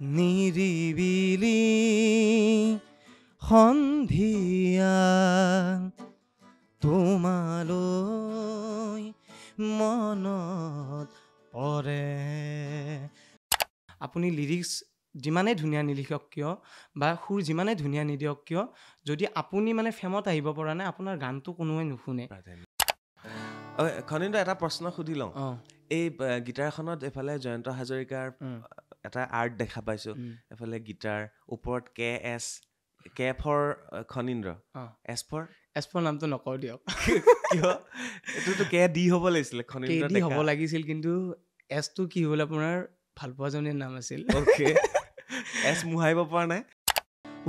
নিৰিবিলি সন্ধিয়া তোমালৈ মনত পৰে। আপুনি লিৰিক্স যিমানে ধুনীয়া নিলিখক কিয় বা সুৰ যিমানে ধুনীয়া নিদিয়ক কিয়, যদি আপুনি মানে ফেমত আহিব পৰা নাই, আপোনাৰ গানটো কোনোৱে নুশুনে। খনিন্দ এটা প্ৰশ্ন সুধি লওঁ। এই গিটাৰখনত এফালে জয়ন্ত হাজৰিকাৰ এটা আৰ্ট দেখা পাইছো, এফালে গিটাৰ, ওপৰত কে ফৰ খনিন্দ্ৰ, এছ ফৰ নামটো নকওঁ দিয়ক। কিয়? এইটোতো কে ডি হ'ব লাগিছিলে, খনিন্দ্ৰ ডি হ'ব লাগিছিল, কিন্তু এছটো কি হ'ল আপোনাৰ ভালপোৱাজনীৰ নাম আছিল। এছ মুহাইব পৰা নাই।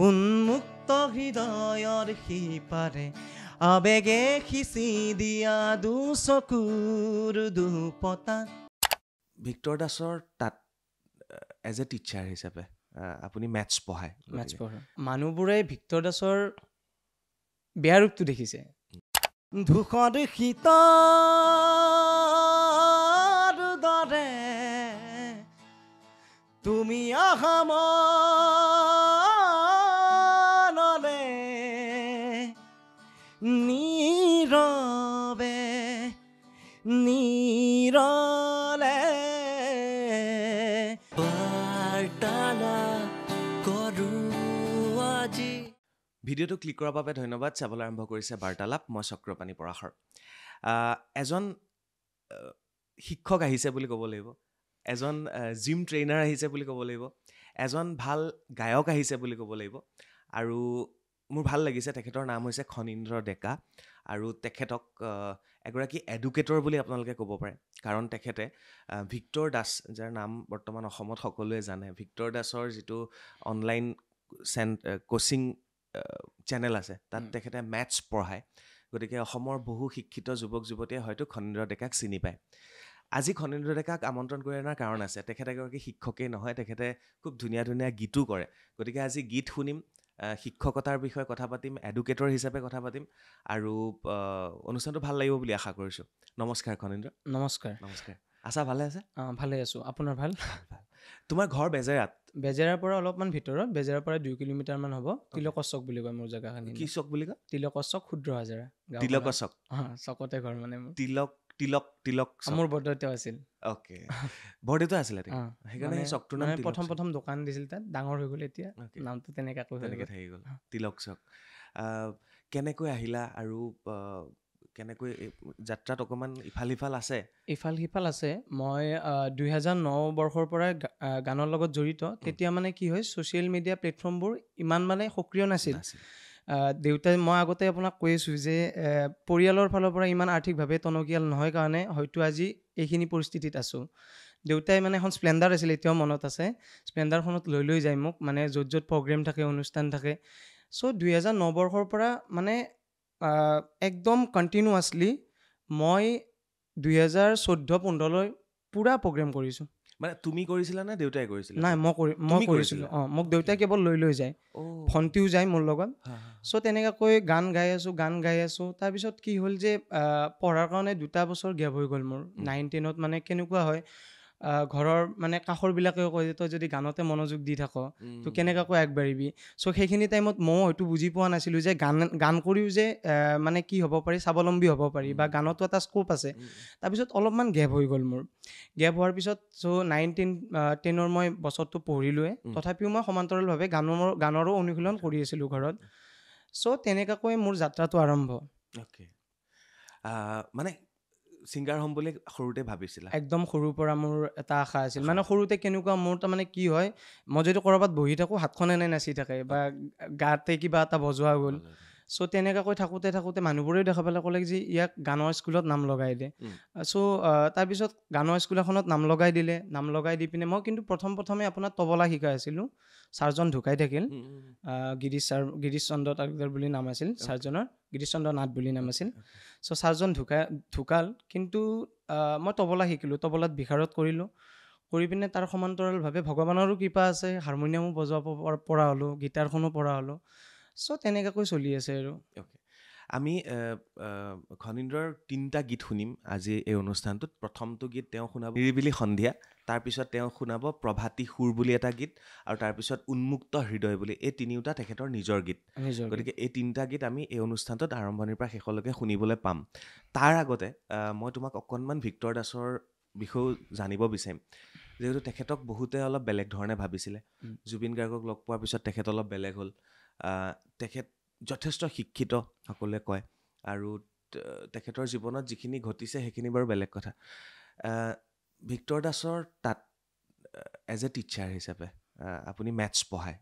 উন্মুক্ত হৃদয়ৰ সিপাৰে আবেগে সিঁচি দিয়া দুচকুৰ দুপতা। ভিক্টৰ দাসৰ তাত এজ এ টিচাৰ হিচাপে আপুনি মেথছ পঢ়ায়। মানুহবোৰে ভিক্টৰ দাসৰ বেয়া ৰূপটো দেখিছে। ধূসৰ শীতৰ দৰে তুমি অহা মনলে নীৰৱে নীৰলে বাৰ্তালাপ কৰোঁ আজি। ভিডিঅ'টো ক্লিক কৰাৰ বাবে ধন্যবাদ। চাবলৈ আৰম্ভ কৰিছে বাৰ্তালাপ। মই চক্ৰপাণি পৰাশৰ। এজন শিক্ষক আহিছে বুলি ক'ব লাগিব, এজন জিম ট্ৰেইনাৰ আহিছে বুলি ক'ব লাগিব, এজন ভাল গায়ক আহিছে বুলি ক'ব লাগিব। আৰু মোৰ ভাল লাগিছে, তেখেতৰ নাম হৈছে খনিন্দ্ৰ ডেকা, আৰু তেখেতক এগৰাকী এডুকেটৰ বুলি আপোনালোকে ক'ব পাৰে, কাৰণ তেখেতে ভিক্টৰ দাস, যাৰ নাম বৰ্তমান অসমত সকলোৱে জানে, ভিক্টৰ দাসৰ যিটো অনলাইন কোচিং চেনেল আছে, তাত তেখেতে মেথছ পঢ়ায়। গতিকে অসমৰ বহু শিক্ষিত যুৱক যুৱতীয়ে হয়তো খনিন্দ্ৰ ডেকাক চিনি পায়। আজি খনিন্দ্ৰ ডেকাক আমন্ত্ৰণ কৰি অনাৰ কাৰণ আছে। তেখেতে এগৰাকী শিক্ষকেই নহয়, তেখেতে খুব ধুনীয়া ধুনীয়া গীতো কৰে। গতিকে আজি গীত শুনিম, শিক্ষকতাৰ বিষয়ে কথা পাতিম, এডুকেটৰ হিচাপে কথা পাতিম, আৰু অনুষ্ঠানটো ভাল লাগিব বুলি আশা কৰিছোঁ। নমস্কাৰ খনিন্দ্ৰ। নমস্কাৰ। আছা ভালে আছে? ভালে আছোঁ। আপোনাৰ ভাল? তোমাৰ ঘৰ বেজেৰাত? বেজেৰাৰ পৰা অলপমান ভিতৰত, বেজেৰাৰ পৰা 2 কিলোমিটাৰমান হ'ব। তিলকৰ চক বুলি কয় মোৰ জেগাখিনি। কি চক বুলি কয়? তিলকৰ চক, ক্ষুদ্ৰ হাজাৰা। তিলকৰ চক? চকতে ঘৰ মানে মোৰ। তিলক মোৰ বৰদেউতাও আছিল। অ'কে, বৰদেউতা আছিলে সেইকাৰণে সেই চকটোৰ নাম তিলক চক। প্ৰথম দোকান দিছিল তাত, ডাঙৰ হৈ গ'ল এতিয়া, নামটো তেনেকে থাকি গ'ল, তিলক চক। কেনেকৈ আহিলা আৰু কেনেকৈ যাত্ৰাত অকণমান ইফাল সিফাল আছে? ইফাল সিফাল আছে। মই 2009 বৰ্ষৰ পৰাই গানৰ লগত জড়িত। তেতিয়া মানে কি হয়, ছ'চিয়েল মিডিয়া প্লেটফৰ্মবোৰ ইমান মানে সক্ৰিয় নাছিল। দেউতাই, মই আগতে আপোনাক কৈ আছোঁ যে পৰিয়ালৰ ফালৰ পৰা ইমান আৰ্থিকভাৱে টনকিয়াল নহয় কাৰণে হয়তো আজি এইখিনি পৰিস্থিতিত আছোঁ। দেউতাই মানে এখন স্প্লেণ্ডাৰ আছিল, এতিয়াও মনত আছে। স্প্লেণ্ডাৰখনত লৈ যায় মোক, মানে য'ত য'ত প্ৰগ্ৰেম থাকে, অনুষ্ঠান থাকে। চ' 2009 বৰ্ষৰ পৰা মানে একদম কণ্টিনিউৱাছলি মই 2014-15লৈ পূৰা প্ৰগ্ৰেম কৰিছোঁ। মানে তুমি কৰিছিলা নে দেউতাই কৰিছিলে? নাই, মই কৰিছিলোঁ। মোক দেউতাই কেৱল লৈ যায়, ভণ্টিও যায় মোৰ লগত। চ' তেনেকুৱাকৈ গান গাই আছোঁ। তাৰপিছত কি হ'ল যে পঢ়াৰ কাৰণে 2টা বছৰ গেপ হৈ গ'ল মোৰ। 9-10ত মানে কেনেকুৱা হয়, ঘৰৰ মানে কাষৰবিলাকেও কয় যে তই যদি গানতে মনোযোগ দি থাক, তো কেনেকুৱাকৈ আগবাঢ়িবি। চ' সেইখিনি টাইমত ময়ো হয়তো বুজি পোৱা নাছিলোঁ যে গান কৰিও যে মানে কি হ'ব পাৰি, স্বাৱলম্বী হ'ব পাৰি, বা গানতো এটা স্ক'প আছে। তাৰপিছত অলপমান গেপ হৈ গ'ল মোৰ। গেপ হোৱাৰ পিছত চ' 9-10 মই বছৰটো পঢ়িলোৱে, তথাপিও মই সমান্তৰালভাৱে গানৰো অনুশীলন কৰি আছিলোঁ ঘৰত। চ' তেনেকুৱাকৈ মোৰ যাত্ৰাটো আৰম্ভ। মানে ছিংগাৰ হ'ম বুলি সৰুতে ভাবিছিলা? একদম সৰুৰ পৰা মোৰ এটা আশা আছিল। মানে সৰুতে কেনেকুৱা, মোৰ তাৰমানে কি হয়, মই যদি ক'ৰবাত বহি থাকোঁ, হাতখন এনেই নাচি থাকে, বা গাতে কিবা এটা বজোৱা গ'ল। চ' তেনেকুৱাকৈ থাকোঁতে মানুহবোৰেও দেখা পালে, ক'লে যে ইয়াক গানৰ স্কুলত নাম লগাই দে। চ' তাৰপিছত গানৰ স্কুল এখনত নাম লগাই দিলে। নাম লগাই দি পিনে মই কিন্তু প্ৰথমে আপোনাৰ তবলা শিকাই আছিলোঁ। ছাৰজন ঢুকাই থাকিল, গিৰীশ চন্দ্ৰ তালুকদাৰ বুলি নাম আছিল ছাৰজনৰ, গিৰীশ চন্দ্ৰ নাথ বুলি নাম আছিল। চ' ছাৰজন ঢুকাল, কিন্তু মই তবলা শিকিলোঁ, তবলাত বিশাৰদ কৰিলোঁ। কৰি পিনে তাৰ সমান্তৰালভাৱে ভগৱানৰো কৃপা আছে, হাৰমনিয়ামো বজাব পৰা হ'লোঁ, গীটাৰখনো পৰা হ'লোঁ। চ' তেনেকুৱাকৈ চলি আছে আৰু। আমি খনীন্দ্ৰৰ 3টা গীত শুনিম আজি এই অনুষ্ঠানটোত প্ৰথমটো গীত তেওঁ শুনাব নিৰিবিলি সন্ধিয়া তাৰপিছত তেওঁ শুনাব প্ৰভাতী সুৰ বুলি এটা গীত আৰু তাৰপিছত উন্মুক্ত হৃদয় বুলি এই তিনিওটা তেখেতৰ নিজৰ গীত গতিকে এই 3টা গীত আমি এই অনুষ্ঠানটোত আৰম্ভণিৰ পৰা শেষলৈকে শুনিবলৈ পাম তাৰ আগতে মই তোমাক অকণমান ভিক্টৰ দাসৰ বিষয়ে জানিব বিচাৰিম যেহেতু তেখেতক বহুতে অলপ বেলেগ ধৰণে ভাবিছিলে জুবিন গাৰ্গক লগ পোৱাৰ পিছত তেখেত অলপ বেলেগ হ'ল তেখেত যথেষ্ট শিক্ষিত সকলোৱে কয় আৰু তেখেতৰ জীৱনত যিখিনি ঘটিছে সেইখিনি বাৰু বেলেগ কথা ভিক্টৰ দাসৰ তাত এজ এ টিচাৰ হিচাপে আপুনি মেথছ পঢ়ায়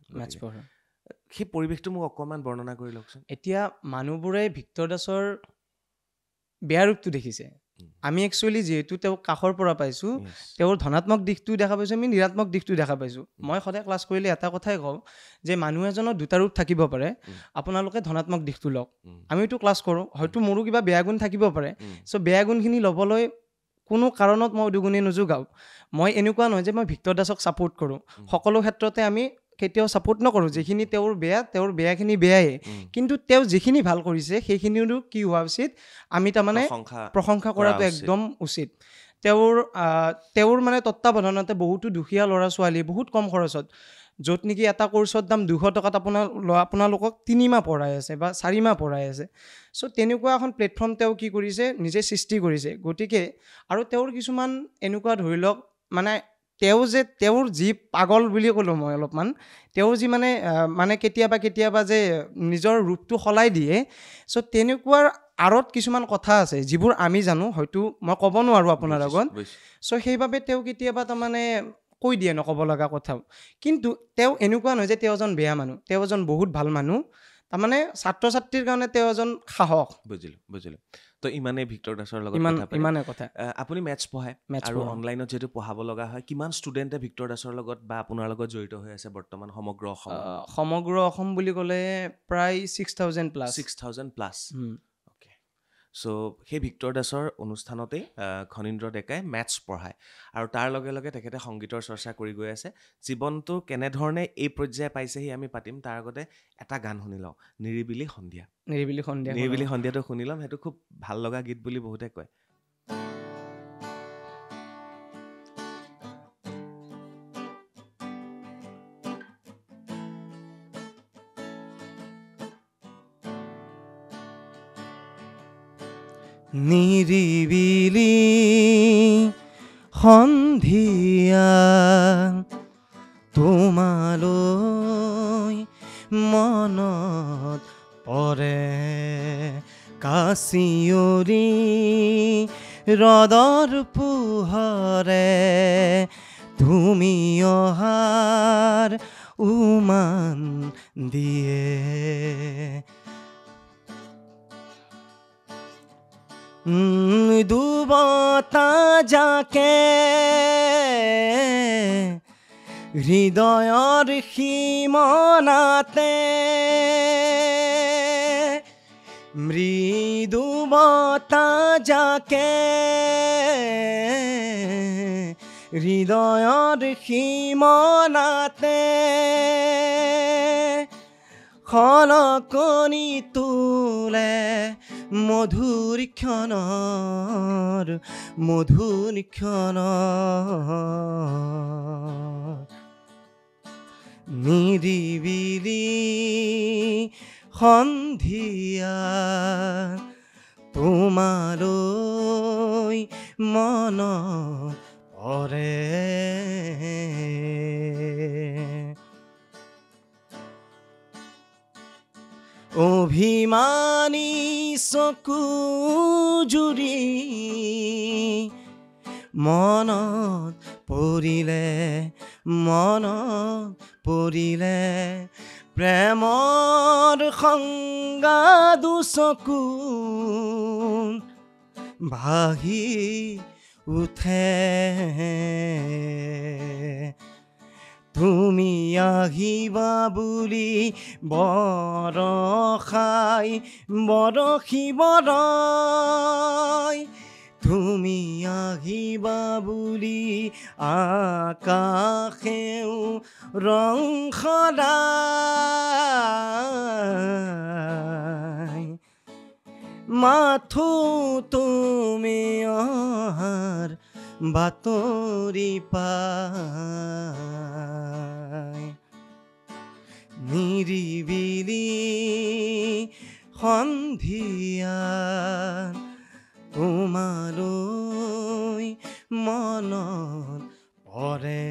সেই পৰিৱেশটো মোক অকণমান বৰ্ণনা কৰি লওকচোন এতিয়া মানুহবোৰে ভিক্টৰ দাসৰ বেয়া ৰূপটো দেখিছে আমি একচুৱেলি যিহেতু তেওঁক কাষৰ পৰা পাইছোঁ তেওঁৰ ধনাত্মক দিশটো দেখা পাইছোঁ আমি নিৰাত্মক দিশটো দেখা পাইছোঁ মই সদায় ক্লাছ কৰিলে এটা কথাই কওঁ যে মানুহ এজনৰ দুটা ৰূপ থাকিব পাৰে আপোনালোকে ধনাত্মক দিশটো লওক আমিতো ক্লাছ কৰোঁ হয়তো মোৰো কিবা বেয়া গুণ থাকিব পাৰে চ' বেয়া গুণখিনি ল'বলৈ কোনো কাৰণত মই দুগুণে নোযোগাওঁ মই এনেকুৱা নহয় যে মই ভিক্টৰ দাসক ছাপোৰ্ট কৰোঁ সকলো ক্ষেত্ৰতে আমি কেতিয়াও ছাপোৰ্ট নকৰোঁ যিখিনি তেওঁৰ বেয়াখিনি বেয়াই কিন্তু তেওঁ যিখিনি ভাল কৰিছে সেইখিনিৰো কি হোৱা উচিত আমি তাৰমানে প্ৰশংসা কৰাটো একদম উচিত তেওঁৰ মানে তত্ত্বাৱধানতে বহুতো দুখীয়া ল'ৰা ছোৱালী বহুত কম খৰচত য'ত নেকি এটা কোৰ্চৰ দাম 200 টকাত আপোনালোকক 3 মাহ পঢ়াই আছে বা 4 মাহ পঢ়াই আছে চ' তেনেকুৱা এখন প্লেটফৰ্ম তেওঁ কি কৰিছে নিজে সৃষ্টি কৰিছে গতিকে আৰু তেওঁৰ কিছুমান এনেকুৱা ধৰি লওক মানে তেওঁৰ যি পাগল বুলি ক'লোঁ মই অলপমান তেওঁৰ যি মানে কেতিয়াবা যে নিজৰ ৰূপটো সলাই দিয়ে চ' তেনেকুৱাৰ আঁৰত কিছুমান কথা আছে যিবোৰ আমি জানো হয়তো মই ক'ব নোৱাৰোঁ আপোনাৰ আগত চ' সেইবাবে তেওঁ কেতিয়াবা তাৰমানে কৈ দিয়ে নক'ব লগা কথাও কিন্তু তেওঁ এনেকুৱা নহয় যে তেওঁ এজন বেয়া মানুহ তেওঁ এজন বহুত ভাল মানুহ তাৰমানে ছাত্ৰ ছাত্ৰীৰ কাৰণে তেওঁ এজন সাহস বুজিলোঁ তো ইমানেই ভিক্টৰ দাসৰ লগত ইমানে কথা আপুনি মেথছ পঢ়ায় আৰু অনলাইনত যিহেতু পঢ়াব লগা হয় কিমান ষ্টুডেণ্টে ভিক্টৰ দাসৰ লগত বা আপোনাৰ লগত জড়িত হৈ আছে বৰ্তমান সমগ্ৰ অসম বুলি ক'লে প্ৰায় 6,000 প্লাছ অ'কে চ' সেই ভিক্টৰ দাসৰ অনুষ্ঠানতেই খনীন্দ্ৰ ডেকাই মেথছ পঢ়ায় আৰু তাৰ লগে লগে তেখেতে সংগীতৰ চৰ্চা কৰি গৈ আছে জীৱনটো কেনেধৰণে এই পৰ্যায়ে পাইছেহি আমি পাতিম তাৰ আগতে এটা গান শুনি লওঁ নিৰিবিলি সন্ধিয়াটো শুনি ল'ম সেইটো খুব ভাল লগা গীত বুলি বহুতে কয় নিৰিবিলি সন্ধিয়া তোমালৈ মনত পৰে কাচিয়ৰি ৰদৰ পোহৰে তুমি অহাৰ উমান দিয়ে দুবতা যাকে হৃদয়ৰ সীমনাতে মৃদু বতাহ যাকে হৃদয়ৰ সীমনাতে খলকনি তোলে মধুৰ ক্ষণৰ নিৰিবিলি সন্ধিয়া তোমালৈ মনত পৰে অভিমানী চকু জুৰি মনত পৰিলে প্ৰেমৰ সংগা দুচকু ভাহি উঠে তুমি আহিবা বুলি বৰষিবলৈ তুমি আহিবা বুলি আকাশেও ৰং সলাই মাথো তুমি অহাৰ বাতৰি পাই নিৰিবিলি সন্ধিয়া তোমালৈ মনত পৰে।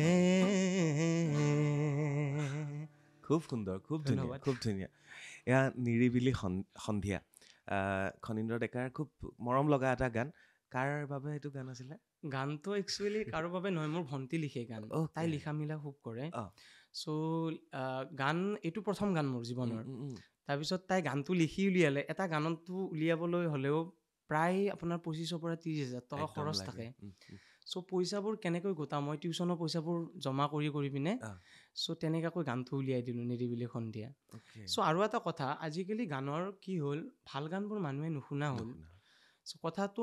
খুব সুন্দৰ, খুব ধুনীয়া, খুব ধুনীয়া। এয়া নিৰিবিলি সন্ধিয়া, খনীন্দ্ৰ ডেকাৰ খুব মৰম লগা এটা গান। কাৰ বাবে এইটো গান আছিলে? গানটো একচুৱেলি কাৰো বাবে নহয়, মোৰ ভণ্টি লিখে গান, তাই লিখা মিলা খুব কৰে। চ' গান এইটো প্ৰথম গান মোৰ জীৱনৰ। তাৰপিছত তাই গানটো লিখি উলিয়ালে। এটা গানটো উলিয়াবলৈ হ'লেও প্ৰায় আপোনাৰ 25,000 পৰা 30,000 টকা খৰচ থাকে। চ' পইচাবোৰ কেনেকৈ গোটাওঁ, মই টিউশ্যনৰ পইচাবোৰ জমা কৰি পিনে চ' তেনেকুৱাকৈ গানটো উলিয়াই দিলোঁ নিৰিবিলি সন্ধিয়া। চ' আৰু এটা কথা, আজিকালি গানৰ কি হ'ল, ভাল গানবোৰ মানুহে নুশুনা হ'ল। চ' কথাটো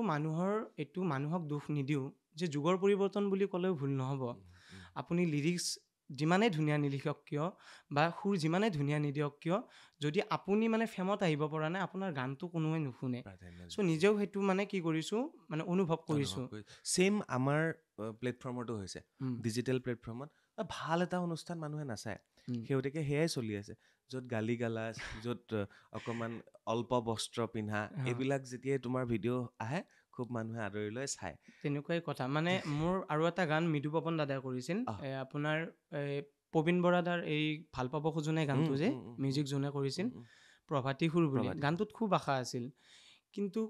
এইটো মানুহক দুখ নিদিওঁ যে যুগৰ পৰিৱৰ্তন বুলি ক'লেও ভুল নহ'ব। আপুনি লিৰিক্স যিমানেই ধুনীয়া নিলিখক কিয় বা সুৰ যিমানেই ধুনীয়া নিদিয়ক কিয়, যদি আপুনি মানে ফেমত আহিব পৰা নাই, আপোনাৰ গানটো কোনোৱে নুশুনে। চ' নিজেও সেইটো মানে কি কৰিছোঁ, মানে অনুভৱ কৰিছোঁ। ছেইম আমাৰ প্লেটফৰ্মতো হৈছে, ডিজিটেল প্লেটফৰ্মত ভাল এটা অনুষ্ঠান মানুহে নাচায়। সেইগতিকে সেয়াই চলি আছে, য'ত গালি গালাজ, য'ত অকণমান অল্প বস্ত্ৰ পিন্ধা, এইবিলাক যেতিয়াই তোমাৰ ভিডিঅ' আহে খুব মানুহে আদৰি লৈ চায়। তেনেকুৱাই কথা। মানে মোৰ আৰু এটা গান মৃদু পৱন দাদাই কৰিছিল, আপোনাৰ প্ৰবীণ বৰাদাৰ এই ভাল পাব খোজোনে গানটো যে মিউজিক যোনে কৰিছিল, প্ৰভাতী সুৰ বুলি। গানটোত খুব আশা আছিল, কিন্তু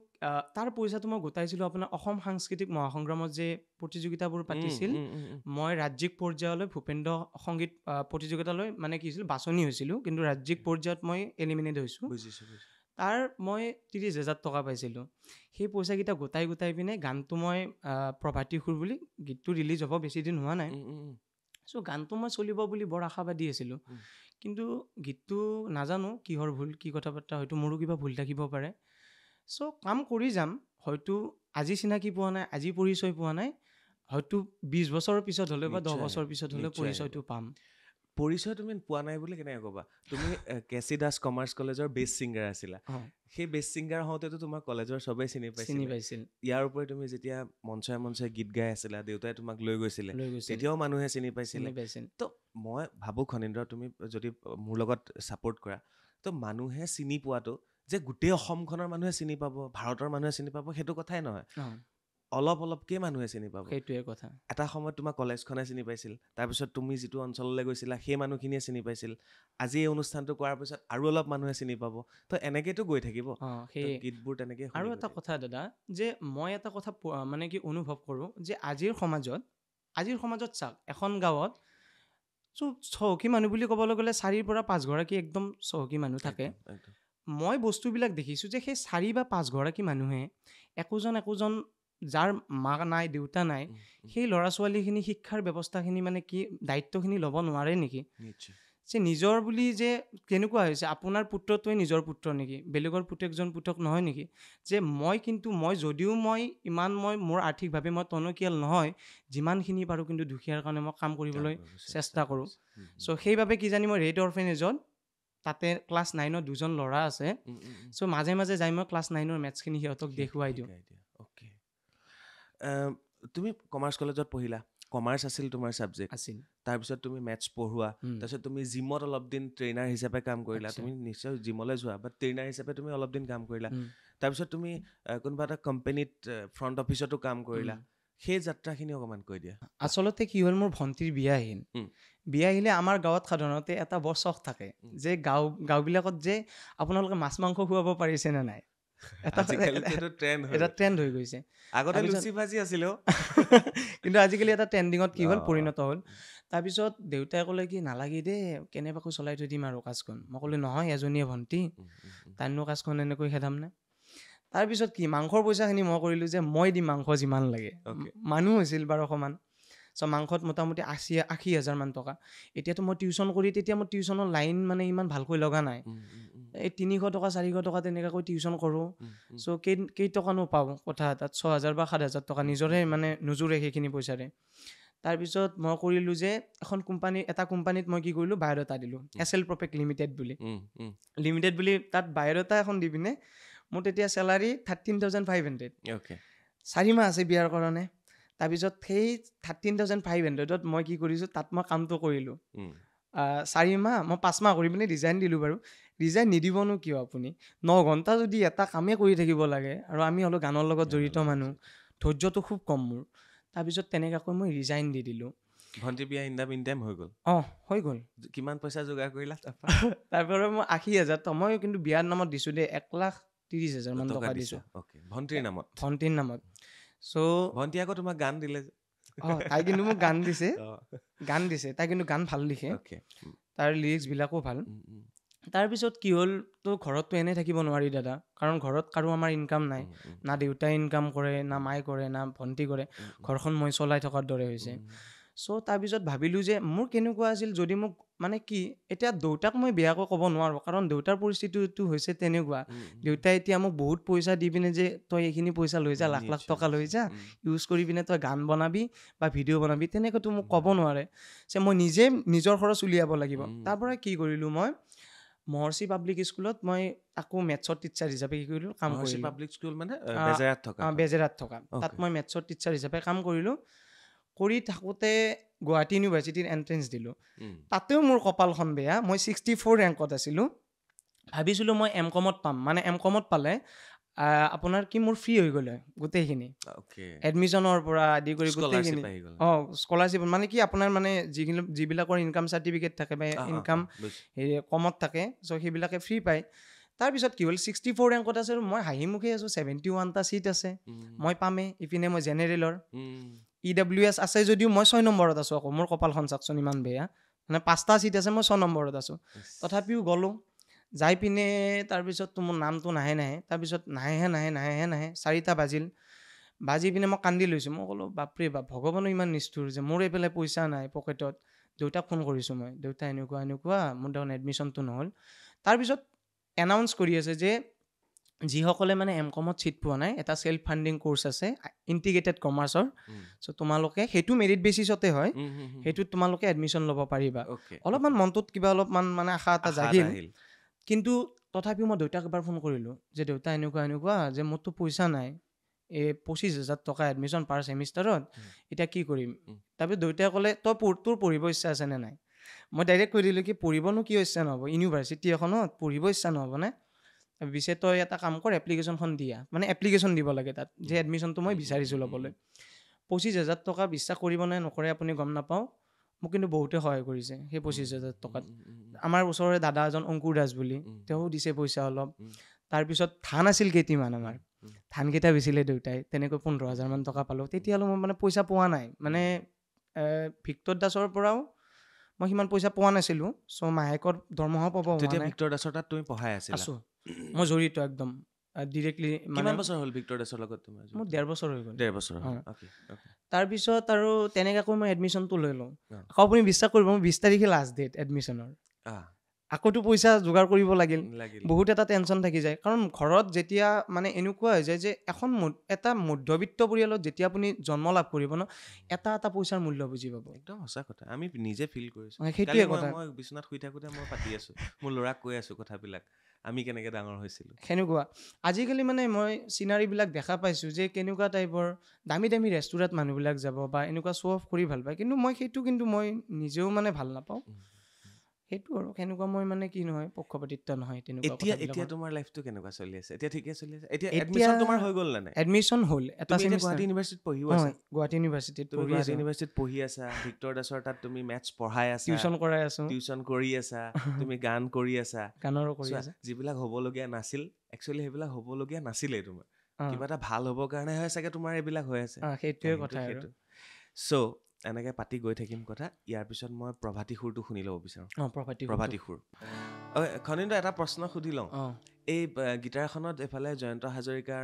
তাৰ পইচাটো মই গোটাইছিলোঁ আপোনাৰ অসম সাংস্কৃতিক মহাসংগ্ৰামত যে প্ৰতিযোগিতাবোৰ পাতিছিল, মই ৰাজ্যিক পৰ্যায়লৈ ভূপেন্দ্ৰ সংগীত প্ৰতিযোগিতালৈ মানে কি হৈছিল, বাছনি হৈছিলোঁ, কিন্তু ৰাজ্যিক পৰ্যায়ত মই এলিমিনেট হৈছোঁ। তাৰ মই 30,000 টকা পাইছিলোঁ। সেই পইচাকেইটা গোটাই পিনে গানটো মই প্ৰভাতী সুৰ বুলি গীতটো ৰিলিজ হ'ব বেছি দিন হোৱা নাই। চ' গানটো মই চলিব বুলি বৰ আশাবাদী আছিলোঁ, কিন্তু গীতটো নাজানো কিহৰ ভুল, কি কথা বাৰ্তা, হয়তো মোৰো কিবা ভুল থাকিব পাৰে। চ' কাম কৰি যাম, হয়তো আজি চিনাকি পোৱা নাই, আজি পৰিচয় পোৱা নাই, হয়তো 20 বছৰৰ পিছত হ'লেও বা 10 বছৰ পিছত হ'লেও পৰিচয়টো পাম। পৰিচয় তুমি পোৱা নাই বুলি কেনেকৈ ক'বা? তুমি কেচি দাস কমাৰ্চ কলেজৰ বেষ্ট ছিংগাৰ আছিলা। সেই বেষ্ট ছিংগাৰ হওঁতেতো তোমাৰ কলেজৰ চবেই চিনি পাইছিল। ইয়াৰ উপৰি তুমি যেতিয়া মঞ্চে গীত গাই আছিলা, দেউতাই তোমাক লৈ গৈছিলে, তেতিয়াও মানুহে চিনি পাইছিলে। তো মই ভাবোঁ খনীন্দ্ৰ, তুমি যদি মোৰ লগত ছাপোৰ্ট কৰা, তো মানুহে চিনি পোৱাটো যে গোটেই অসমখনৰ মানুহে চিনি পাব, ভাৰতৰ মানুহে চিনি পাব, সেইটো কথাই নহয়। অলপকৈ মানুহে চিনি পাব, সেইটোৱে কথা। এটা সময়ত তোমাৰ কলেজখনে চিনি পাইছিল, তাৰপিছত তুমি যিটো অঞ্চললৈ গৈছিলা সেই মানুহখিনিয়ে চিনি পাইছিল, আজি এই অনুষ্ঠানটো কৰাৰ পিছত আৰু অলপ মানুহে চিনি পাব, তো এনেকৈতো গৈ থাকিব গীতবোৰ তেনেকৈ। আৰু এটা কথা দাদা, যে মই এটা কথা মানে কি অনুভৱ কৰোঁ, যে আজিৰ সমাজত চাওক, এখন গাঁৱত চহকী মানুহ বুলি ক'বলৈ গ'লে 4 পৰা 5 গৰাকী একদম চহকী মানুহ থাকে। মই বস্তুবিলাক দেখিছোঁ যে সেই 4 বা 5 গৰাকী মানুহে একোজন যাৰ মা নাই, দেউতা নাই, সেই ল'ৰা ছোৱালীখিনি শিক্ষাৰ ব্যৱস্থাখিনি মানে কি দায়িত্বখিনি ল'ব নোৱাৰে নেকি? যে নিজৰ বুলি যে কেনেকুৱা হৈছে, আপোনাৰ পুত্ৰটোৱে নিজৰ পুত্ৰ নেকি, বেলেগৰ পুতেকজন পুতক নহয় নেকি? যে যদিও মোৰ আৰ্থিকভাৱে মই টনকিয়াল নহয়, যিমানখিনি পাৰোঁ কিন্তু দুখীয়াৰ কাৰণে মই কাম কৰিবলৈ চেষ্টা কৰোঁ। চ' সেইবাবে কিজানি মই ৰেড অৰ্ফেনেজত, তাতে ক্লাছ 9ৰ 2জন ল'ৰা আছে, চ' মাজে যাই মই ক্লাছ 9ৰ মেথছখিনি সিহঁতক দেখুৱাই দিওঁ। তুমি কমাৰ্চ কলেজত পঢ়িলা, কমাৰ্চ আছিল তোমাৰ ছাবজেক্ট আছিল, তাৰপিছত তুমি মেথছ পঢ়োৱা, তাৰপিছত তুমি জিমত অলপ দিন ট্ৰেইনাৰ হিচাপে কাম কৰিলা। তুমি নিশ্চয় জিমলৈ যোৱা, বাট ট্ৰেইনাৰ হিচাপে তুমি অলপ দিন কাম কৰিলা। তাৰপিছত তুমি কোনোবা এটা কোম্পানীত ফ্ৰণ্ট অফিচতো কাম কৰিলা। সেই যাত্ৰাখিনি অকণমান কৈ দিয়া। আচলতে কি হ'ল, মোৰ ভণ্টিৰ বিয়া আহিলে আমাৰ গাঁৱত সাধাৰণতে এটা বৰ চখ থাকে যে গাঁওবিলাকত যে আপোনালোকে মাছ মাংস খুৱাব পাৰিছে নে নাই, এটা ট্ৰেণ্ড হৈ গৈছে। আগতে লুচি ভাজি আছিল, কিন্তু আজিকালি এটা ট্ৰেণ্ডিঙত কি হ'ল, পৰিণত হ'ল। তাৰপিছত দেউতাই ক'লে কি, নালাগে দেই, কেনেবাকৈ চলাই থৈ দিম আৰু কাজখন। মই ক'লো নহয়, এজনীয়ে ভণ্টি, তাইনো কাজখন এনেকৈ খেদাম নে? তাৰপিছত কি, মাংসৰ পইচাখিনি মই কৰিলোঁ যে মই দিম মাংস যিমান লাগে। মানুহ হৈছিল 1200 মান, চ' মাংসত মোটামুটি 80,000 মান টকা। এতিয়াতো মই টিউশ্যন কৰি, তেতিয়া মোৰ টিউশ্যনৰ লাইন মানে ইমান ভালকৈ লগা নাই, এই 300 টকা 400 টকা তেনেকুৱাকৈ টিউশ্যন কৰোঁ। চ' কেইটকানো পাওঁ কথা এটাত, 6,000 বা 7,000 টকা নিজৰে মানে নোজোৰে সেইখিনি পইচাৰে। তাৰপিছত মই কৰিলোঁ যে এটা কোম্পানীত মই কি কৰিলোঁ, বায়'ডাটা দিলোঁ, SL Propec লিমিটেড বুলি তাত বায়'ডাটা এখন দি পিনে মোৰ তেতিয়া চেলাৰী 13,500 অ'কে 4 মাহ আছে বিয়াৰ কাৰণে তাৰপিছত সেই 13,500ত মই কি কৰিছোঁ তাত মই কামটো কৰিলোঁ 4 মাহ মই 5 মাহ কৰি পিনে ৰিজাইন দিলোঁ বাৰু ৰিজাইন নিদিবনো কিয় আপুনি 9 ঘণ্টা যদি এটা কামেই কৰি থাকিব লাগে আৰু আমি হ'লো গানৰ লগত জড়িত মানুহ ধৈৰ্যটো খুব কম মোৰ তাৰপিছত তেনেকুৱাকৈ মই ৰিজাইন দি দিলোঁ ভণ্টি বিয়া ইন টাইম হৈ গ'ল হৈ গ'ল কিমান পইচা যোগাৰ কৰিলা তাৰপৰা মই 80,000 মই কিন্তু বিয়াৰ নামত দিছোঁ দেই 1,30,000 মান টকা দিছোঁ ভণ্টিৰ নামত চ' ভণ্টি আকৌ তোমাক গান দিলে তাই কিন্তু মোক গান দিছে তাই কিন্তু গান ভাল লিখে তাৰ লিৰিক্সবিলাকো ভাল তাৰপিছত কি হ'ল তো ঘৰততো এনেই থাকিব নোৱাৰি দাদা কাৰণ ঘৰত কাৰো আমাৰ ইনকাম নাই না দেউতাই ইনকাম কৰে না মায়ে কৰে না ভণ্টি কৰে ঘৰখন মই চলাই থকাৰ দৰে হৈছে চ' তাৰপিছত ভাবিলোঁ যে মোৰ কেনেকুৱা আছিল যদি মোক মানে কি এতিয়া দেউতাক মই বেয়াকৈ ক'ব নোৱাৰোঁ কাৰণ দেউতাৰ পৰিস্থিতিটো হৈছে তেনেকুৱা দেউতাই এতিয়া মোক বহুত পইচা দি পিনে যে তই এইখিনি পইচা লৈ যা লাখ টকা লৈ যা ইউজ কৰি পিনে তই গান বনাবি বা ভিডিঅ' বনাবি তেনেকৈতো মোক ক'ব নোৱাৰে যে মই নিজে নিজৰ খৰচ উলিয়াব লাগিব তাৰ পৰা কি কৰিলোঁ মই মহৰ্ষি পাব্লিক স্কুলত মই আকৌ মেথছৰ টিচাৰ হিচাপে কি কৰিলোঁ কাম কৰিলোঁ পাব্লিক স্কুল মানে বেজেৰাত থকা তাত মই মেথছৰ টিচাৰ হিচাপে কাম কৰিলোঁ কৰি থাকোঁতে গুৱাহাটী ইউনিভাৰ্চিটিৰ এণ্ট্ৰেঞ্চ দিলোঁ তাতেও মোৰ কপালখন বেয়া মই 64 ৰেংকত আছিলোঁ ভাবিছিলোঁ মই M.Com পাম মানে M.Com পালে আপোনাৰ কি মোৰ ফ্ৰী হৈ গ'লে গোটেইখিনি এডমিশ্যনৰ পৰা আদি কৰি গোটেইখিনি স্কলাৰশ্বিপ মানে কি আপোনাৰ মানে যিবিলাকৰ ইনকাম চাৰ্টিফিকেট থাকে বা ইনকাম কমত থাকে চ' সেইবিলাকে ফ্ৰী পায় তাৰপিছত কি হ'ল 64 ৰেংকত আছে মই হাঁহি মুখে আছোঁ 71টা ছিট আছে মই পামেই ইপিনে মই জেনেৰেলৰ EWS আছে যদিও মই 6 নম্বৰত আছোঁ আকৌ মোৰ কপালখন চাওকচোন ইমান বেয়া মানে 5টা ছিট আছে মই 6 নম্বৰত আছোঁ তথাপিও গ'লোঁ যাই পিনে তাৰপিছততো মোৰ নামটো নাহে তাৰপিছত নাহে 4টা বাজি পিনে মই কান্দি লৈছোঁ মই ক'লোঁ বাপৰে বাপ ভগৱানো ইমান নিষ্ঠুৰ যে মোৰ এইফালে পইচা নাই পকেটত দেউতাক ফোন কৰিছোঁ মই দেউতা এনেকুৱা মোৰ দেখোন এডমিশ্যনটো নহ'ল তাৰপিছত এনাউন্স কৰি আছে যে যিসকলে মানে M.Com-ত ছিট পোৱা নাই এটা চেল্ফ ফাণ্ডিং কোৰ্চ আছে ইণ্টিগ্ৰেটেড কমাৰ্চৰ চ' তোমালোকে সেইটো মেৰিট বেচিছতে হয় সেইটোত তোমালোকে এডমিশ্যন ল'ব পাৰিবা অলপমান মনটোত কিবা অলপমান মানে আশা এটা জাগিল কিন্তু তথাপিও মই দেউতাক এবাৰ ফোন কৰিলোঁ যে দেউতা এনেকুৱা যে মোৰতো পইচা নাই 25,000 টকা এডমিশ্যন পাৰ ছেমিষ্টাৰত এতিয়া কি কৰিম তাৰপিছত দেউতাই ক'লে তই তোৰ পঢ়িব ইচ্ছা আছেনে নাই মই ডাইৰেক্ট কৈ দিলোঁ কি পঢ়িবনো কিয় ইচ্ছা নহ'ব ইউনিভাৰ্চিটি এখনত পঢ়িব ইচ্ছা নহ'বনে পিছে তই এটা কাম কৰ এপ্লিকেশ্যনখন দিয়া মানে এপ্লিকেশ্যন দিব লাগে তাত যে এডমিশ্যনটো মই বিচাৰিছোঁ ল'বলৈ 25,000 টকা বিশ্বাস কৰিবনে নকৰে আপুনি গম নাপাওঁ মোক কিন্তু বহুতে সহায় কৰিছে সেই 25,000 টকাত আমাৰ ওচৰৰে দাদা এজন অংকুৰ দাস বুলি তেওঁ দিছে পইচা অলপ তাৰপিছত ধান আছিল কেইটিমান আমাৰ ধানকেইটা বেচিলে দেউতাই তেনেকৈ 15,000 মান টকা পালোঁ তেতিয়ালৈ মই মানে পইচা পোৱা নাই মানে ভিক্টৰ দাসৰ পৰাও মই সিমান পইচা পোৱা নাছিলোঁ চ' মাহেকৰ দৰমহা পাব ভিক্টৰ দাসৰ তাত তুমি পঢ়াই আছোঁ মই জড়িত একদম ডিৰেক্টলি কিমান বছৰ হ'ল ভিক্টৰ দাসৰ লগত তোমাৰ মোৰ 1.5 বছৰ হৈ গ'ল 1.5 বছৰ তাৰপিছত আৰু তেনেকুৱাকৈ মই এডমিশ্যনটো লৈ লওঁ আকৌ আপুনি বিশ্বাস কৰিব মই 20 তাৰিখে লাষ্ট ডেট এডমিশ্যনৰ আকৌতো পইচা যোগাৰ কৰিব লাগিল বহুত এটা টেনশ্যন থাকি যায় কাৰণ ঘৰত যেতিয়া মানে এনেকুৱা হৈ যায় যে এটা মধ্যবিত্ত পৰিয়ালত যেতিয়া আপুনি জন্ম লাভ কৰিব ন এটা পইচাৰ মূল্য বুজি পাব একদম সঁচা কথা আমি নিজে ফিল কৰিছোঁ সেইটোৱে কথা মই বিচনাত শুই থাকোঁতে মই পাতি আছোঁ মোৰ ল'ৰাক কৈ আছোঁ কথাবিলাক আমি কেনেকৈ ডাঙৰ হৈছিলোঁ সেনেকুৱা আজিকালি মানে মই চিনাৰীবিলাক দেখা পাইছোঁ যে কেনেকুৱা টাইপৰ দামী ৰেষ্টুৰেণ্ট মানুহবিলাক যাব বা এনেকুৱা শ্ব' অফ কৰি ভাল পায় কিন্তু মই সেইটো কিন্তু মই নিজেও মানে ভাল নাপাওঁ সেইটো আৰু কেনেকুৱা মই মানে কি নহয় পক্ষপাতিত্ব নহয় তেনেকুৱা এতিয়া তোমাৰ লাইফটো কেনেকুৱা চলি আছে এতিয়া ঠিকে চলি আছে এতিয়া এডমিশ্যন তোমাৰ হৈ গ'ল নে এডমিশ্যন হ'ল এটা গুৱাহাটী ইউনিভাৰ্চিটিত পঢ়িও আছা গুৱাহাটী ইউনিভাৰ্চিটিত পঢ়ি আছা ভিক্টৰ দাসৰ তাত তুমি মেথছ পঢ়াই আছা টিউশ্যন কৰি আছা তুমি গান কৰি আছা গানৰো কৰি আছা যিবিলাক হ'বলগীয়া নাছিল একচুৱেলি সেইবিলাক হ'বলগীয়া নাছিলেই তোমাৰ কিবা এটা ভাল হ'বৰ কাৰণে হয় চাগে তোমাৰ এইবিলাক হৈ আছে সেইটোৱে কথা আৰু চ' এনেকৈ পাতি গৈ থাকিম কথা ইয়াৰ পিছত মই প্ৰভাতী সুৰটো শুনি ল'ব বিচাৰোঁ প্ৰভাতী সুৰ খনিন্দ এটা প্ৰশ্ন সুধি লওঁ এই গীটাৰখনত এফালে জয়ন্ত হাজৰিকাৰ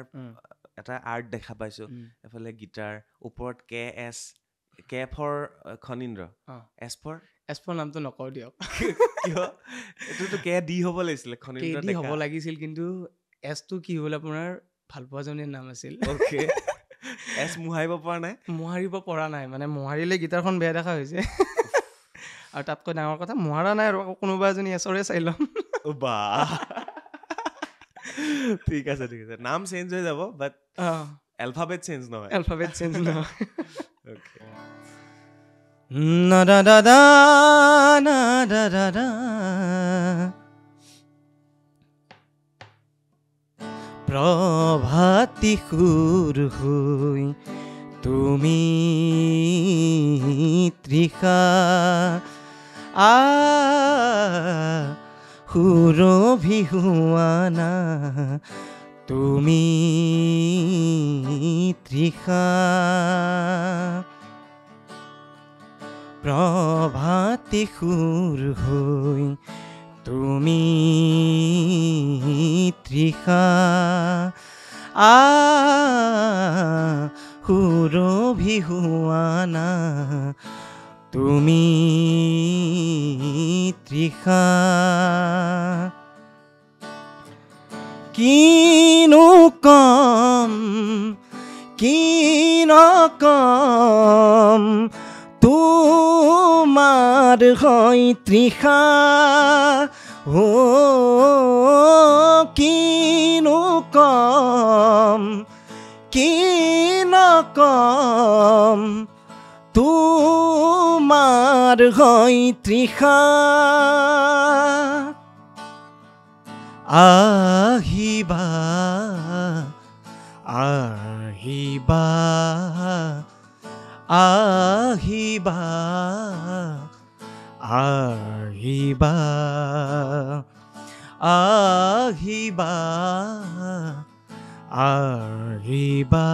এটা আৰ্ট দেখা পাইছোঁ এফালে গীটাৰ ওপৰত কে ফৰ খনিন্দ্ৰ এছ ফৰ নামটো নকওঁ দিয়ক কিয় এইটোতো কে ডি হ'ব লাগিছিলে খনিন্দ্ৰ ডি হ'ব লাগিছিল কিন্তু এছটো কি হ'ল আপোনাৰ ভালপোৱাজনীৰ নাম আছিল এছ মোহাৰিব পৰা নাই মানে মোহাৰিলে গীটাৰখন বেয়া দেখা হৈছে আৰু তাতকৈ ডাঙৰ কথা মোহাৰা নাই আৰু কোনোবা এজনী এছৰে চাই ল'ম ঠিক আছে নাম চেঞ্জ হৈ যাব বাট এলফাবেট চেঞ্জ নহয় Okay. Na da da da na da da da প্রভাতী সুর হই তুমি তৃষা সুরভিহুয়ানা তুমি তৃষা প্রভাতী সুর হই তুমি তৃষা সুরভিহুয়ানা তুমি তৃষা কিনো কম তোমার হয় তৃষা ও কিনো কম তোমার হয় তৃষা আহিবা আহিবা আহিবা আহিবা আহিবা আহিবা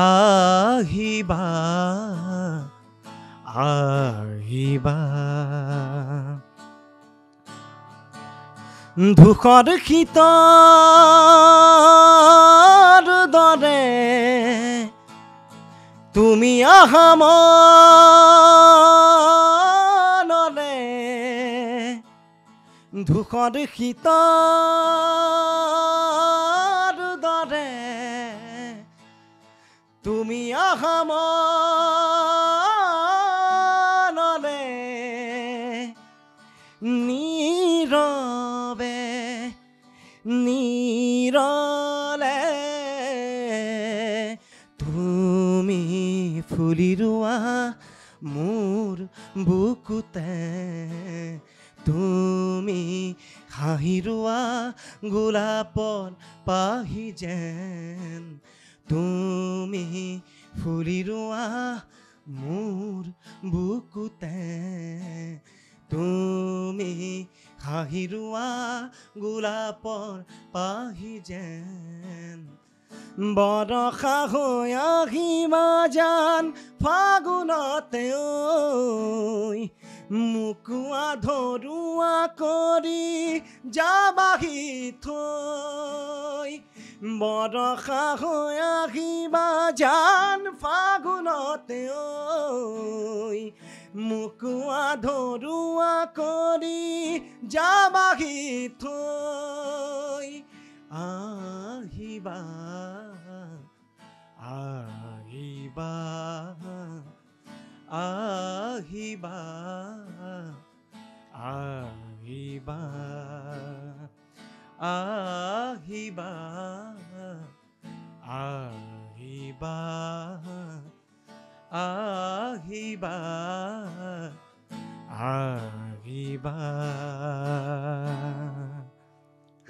আহিবা আহিবা ধূসৰ শীতৰ দৰে তুমি আহা মনলে ধূসৰ শীতৰ দৰে তুমি আহা মনলে নীৰলে তুমি ফুলি ৰোৱা মোৰ বুকুতে তুমি হাঁহি ৰোৱা গোলাপৰ পাহি যেন তুমি ফুলি ৰোৱা মোৰ বুকুতে তুমি হাঁহি ৰোৱা গোলাপৰ পাহি যেন বৰষা হৈ আহিবা জান ফাগুনতে মুকুয়া ধৰুৱা কৰি যাবাহি থৈ বৰষা হৈ আহিবা জান ফাগুনতে মুকুয়া ধৰুৱা কৰি যাবাহি থৈ আহিবা আহিবা আহিবা আহিবা আহিবা আহিবা আহিবা আহিবা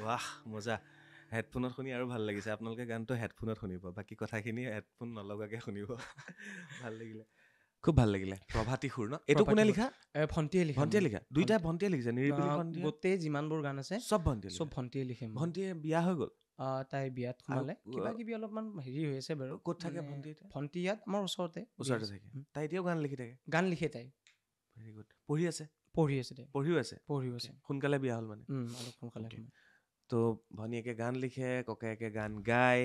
ৱাহ মজা হেডফোনত শুনি আৰু ভাল লাগিছে আপোনালোকে গানটো হেডফোনত শুনিব বাকী কথাখিনি হেডফোন নলগাকে শুনিব ভাল লাগিলে খুব ভাল লাগিলে প্ৰভাতী সুৰ ন এইটো কোনে লিখা ভণ্টিয়ে লিখা দুইটা ভণ্টিয়ে লিখিছে নিৰিবিলি ভণ্টিয়ে গোটেই যিমানবোৰ গান আছে চব ভণ্টিয়ে লিখে ভণ্টিয়ে বিয়া হৈ গ'ল তাই বিয়াত সোমালে কিবা কিবি অলপমান হেৰি হৈ আছে বাৰু ক'ত থাকে ভণ্টি ইয়াত আমাৰ ওচৰতে থাকে তাই এতিয়াও গান লিখে তাই ভেৰি গুড পঢ়িও আছে সোনকালে বিয়া হ'ল মানে অলপ সোনকালে তো ভনীয়েকে গান লিখে ককায়েকে গান গায়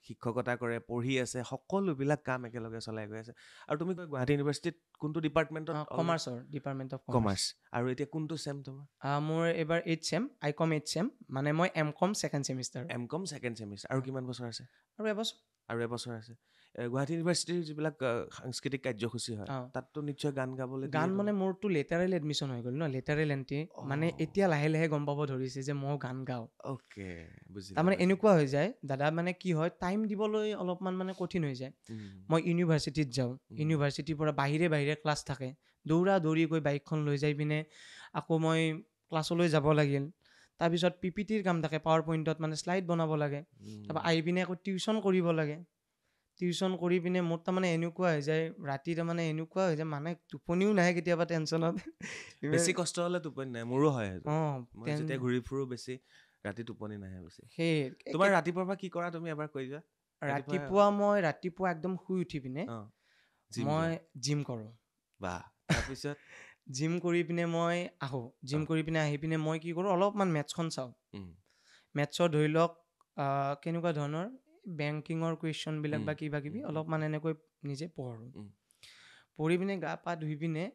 শিক্ষকতা কৰে পঢ়ি আছে সকলোবিলাক কাম একেলগে চলাই গৈ আছে আৰু তুমি গুৱাহাটী ইউনিভাৰ্চিটিত কোনটো ডিপাৰ্টমেণ্টত কমাৰ্চৰ ডিপাৰ্টমেণ্ট অফ কমাৰ্চ আৰু এতিয়া কোনটো চেম তোমাৰ মোৰ এবাৰ 8th চেম আইকম 8th চেম মানে মই এমকম 2nd চেমিষ্টাৰ আৰু কিমান বছৰ আছে আৰু এবছৰ আছে গুৱাহাটী ইউনিভাৰ্চিটিৰ যিবিলাক সাংস্কৃতিক কাৰ্যসূচী হয় তাততো নিশ্চয় গান গাবলৈ গান মানে মোৰতো লেটাৰেল এডমিশ্যন হৈ গ'ল ন লেটাৰেল এণ্ট্ৰি মানে এতিয়া লাহে লাহে গম পাব ধৰিছে যে মই গান গাওঁ অ'কে বুজিলোঁ তাৰমানে এনেকুৱা হৈ যায় দাদা মানে কি হয় টাইম দিবলৈ অলপমান মানে কঠিন হৈ যায় মই ইউনিভাৰ্চিটিত যাওঁ ইউনিভাৰ্চিটিৰ পৰা বাহিৰে বাহিৰে ক্লাছ থাকে দৌৰা দৌৰি গৈ বাইকখন লৈ যাই পিনে আকৌ মই ক্লাছলৈ যাব লাগিল তাৰপিছত PPTৰ কাম থাকে পাৱাৰ পইণ্টত মানে শ্লাইড বনাব লাগে তাৰপৰা আহি পিনে আকৌ টিউশ্যন কৰিব লাগে টিউশ্যন কৰি পিনে মোৰ তাৰমানে এনেকুৱা হৈ যায় ৰাতি তাৰমানে এনেকুৱা হৈ যায় মানে টোপনিও নাহে কেতিয়াবা টেনশ্যনত বেছি কষ্ট হ'লে টোপনি নাহে মোৰো হয় মই যেতিয়া ঘূৰি ফুৰো বেছি ৰাতি টোপনি নাহে বেছি সেই তোমাৰ ৰাতিপুৱাৰ পৰা কি কৰা তুমি এবাৰ কৈ যোৱা ৰাতিপুৱা একদম শুই উঠি পিনে মই জিম কৰোঁ তাৰপিছত জিম কৰি পিনে মই আহোঁ জিম কৰি পিনে আহি পিনে মই কি কৰোঁ অলপমান মেথছখন চাওঁ মেথছৰ ধৰি লওক কেনেকুৱা ধৰণৰ বেংকিঙৰ কুৱেশ্যনবিলাক বা কিবা কিবি অলপমান এনেকৈ নিজে পঢ়োঁ পঢ়ি পিনে গা পা ধুই পিনে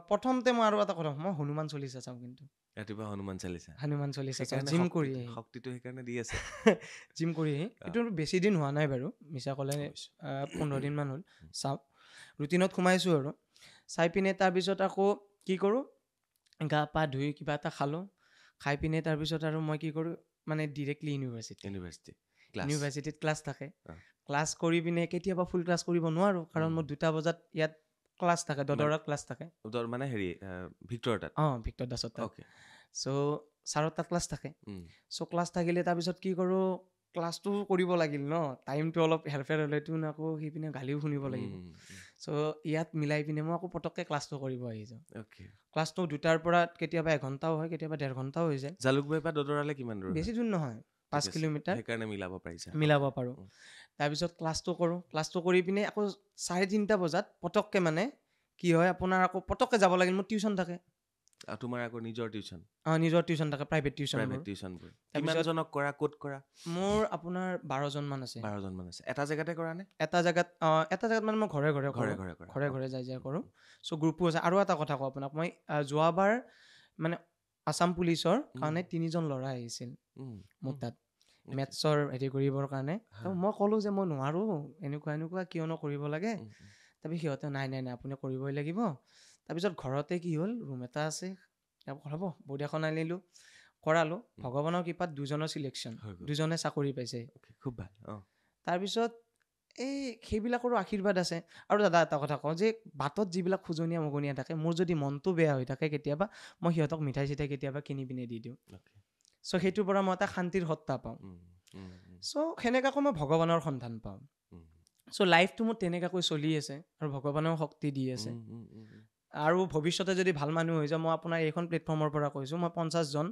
প্ৰথমতে মই আৰু এটা কথা মই হনুমান চলিচা চাওঁ কিন্তু ৰাতিপুৱা হনুমান চলিচা চাওঁ জিম কৰি শক্তিটো সেইকাৰণে দি আছে জিম কৰি এইটো বেছি দিন হোৱা নাই বাৰু মিছা ক'লে 15 দিনমান হ'ল চাওঁ ৰুটিনত সোমাইছোঁ আৰু চাই পিনে তাৰপিছত আকৌ কি কৰোঁ গা পা ধুই কিবা এটা খালোঁ খাই পিনে তাৰপিছত আৰু মই কি কৰোঁ মানে ডিৰেক্টলি ইউনিভাৰ্চিটিত ক্লাছ থাকে ক্লাছ কৰি পিনে কেতিয়াবা ফুল ক্লাছ কৰিব নোৱাৰোঁ কাৰণ মোৰ 2টা বজাত ইয়াত ক্লাছ থাকে দদৰাত ক্লাছ থাকে মানে হেৰি ভিক্টৰ দাসত চ' 4টা ক্লাছ থাকে চ' ক্লাছ থাকিলে তাৰপিছত কি কৰোঁ ক্লাছটো কৰিব লাগিল ন টাইমটো অলপ হেৰফেৰ হ'লেতো আকৌ সিপিনে গালিও শুনিব লাগিব চ' ইয়াত মিলাই পিনে মই আকৌ পটককৈ ক্লাছটো কৰিব আহি যাওঁ ক্লাছটো 2টাৰ পৰা কেতিয়াবা 1 ঘণ্টাও হয় কেতিয়াবা 1.5 ঘণ্টাও হৈ যায় জালুকবাৰীৰ পৰা দদৰালে কিমান দূৰ বেছি দূৰ নহয় 5 কিলোমিটাৰ সেইকাৰণে মিলাব পাৰোঁ তাৰপিছত ক্লাছটো কৰোঁ ক্লাছটো কৰি পিনে আকৌ 3:30 বজাত পটককৈ মানে কি হয় আপোনাৰ আকৌ পটককৈ যাব লাগিল মোৰ টিউশ্যন থাকে তোমাৰ আকৌ নিজৰ টিউশ্যন থাকে প্ৰাইভেট টিউশ্যনবোৰ কিমানজনক কৰা ক'ত কৰা মোৰ আপোনাৰ 12 জন মান আছে এটা জেগাতে কৰা নে এটা জেগাত মানে মই ঘৰে ঘৰে যাই কৰোঁ চ' গ্ৰুপো আছে আৰু এটা কথা কওঁ আপোনাক মই যোৱাবাৰ মানে আছাম পুলিচৰ কাৰণে 3জন ল'ৰা আহিছিল মোৰ তাত মেথছৰ হেৰি কৰিবৰ কাৰণে মই ক'লোঁ যে মই নোৱাৰোঁ এনেকুৱা কিয়নো কৰিব লাগে তাৰপিছত সিহঁতে নাই আপুনি কৰিবই লাগিব তাৰপিছত ঘৰতে কি হ'ল ৰুম এটা আছে হ'ব বৰ্ড এখন আনিলোঁ কৰালোঁ ভগৱানৰ কৃপাত 2জনৰ চিলেকশ্যন 2জনে চাকৰি পাইছে খুব ভাল তাৰপিছত এই সেইবিলাকৰো আশীৰ্বাদ আছে আৰু দাদা এটা কথা কওঁ যে বাটত যিবিলাক খোজনীয়া মগনীয়া থাকে মোৰ যদি মনটো বেয়া হৈ থাকে কেতিয়াবা মই সিহঁতক মিঠাই চিঠাই কেতিয়াবা কিনি পিনে দি দিওঁ চ' সেইটোৰ পৰা মই এটা শান্তিৰ সত্তা পাওঁ চ' সেনেকুৱাকৈ মই ভগৱানৰ সন্ধান পাওঁ চ' লাইফটো মোৰ তেনেকুৱাকৈ চলি আছে আৰু ভগৱানেও শক্তি দি আছে আৰু ভৱিষ্যতে যদি ভাল মানুহ হৈ যায় মই আপোনাৰ এইখন প্লেটফৰ্মৰ পৰা কৈছোঁ মই 50 জন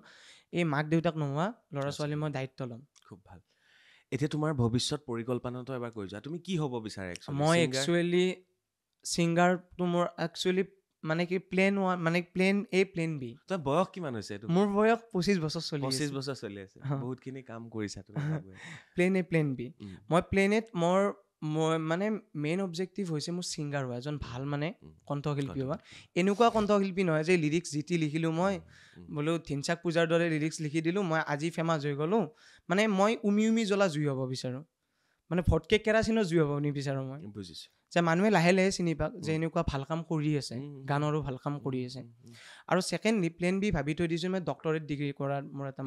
এই মাক দেউতাক নোহোৱা ল'ৰা ছোৱালী মই দায়িত্ব ল'ম খুব ভাল এতিয়া তোমাৰ ভৱিষ্যত পৰিকল্পনাটো এবাৰ কৈ যোৱা তুমি কি হ'ব বিচাৰা মই একচুৱেলি ছিংগাৰটো মোৰ একচুৱেলি মানে কি প্লেন A প্লেন B তোমাৰ বয়স কিমান হৈছে মোৰ বয়স 25 বছৰ চলি আছে বহুতখিনি কাম কৰিছা তুমি প্লেন A প্লেন B মই প্লেন Aত মই মানে মেইন অবজেক্টিভ হৈছে মোৰ ছিংগাৰ হোৱা এজন ভাল মানে কণ্ঠশিল্পী হোৱা এনেকুৱা কণ্ঠশিল্পী নহয় যে লিৰিক্স যি লিখিলোঁ মই বোলো ধিনচাক পূজাৰ দৰে লিৰিক্স লিখি দিলোঁ মই আজি ফেমাছ হৈ গ'লোঁ মানে মই উমি জ্বলা জুই হ'ব বিচাৰোঁ মানে ভটকে কেৰাচিনৰ জুই হ'ব নিবিচাৰোঁ মই বুজিছোঁ যে মানুহে লাহে লাহে চিনি পাওক যে এনেকুৱা ভাল কাম কৰি আছে গানৰো ভাল কাম কৰি আছে আৰু ছেকেণ্ডলি প্লেন বি ভাবি থৈ দিছোঁ মই ডক্টৰেট ডিগ্ৰী কৰাৰ মোৰ এটা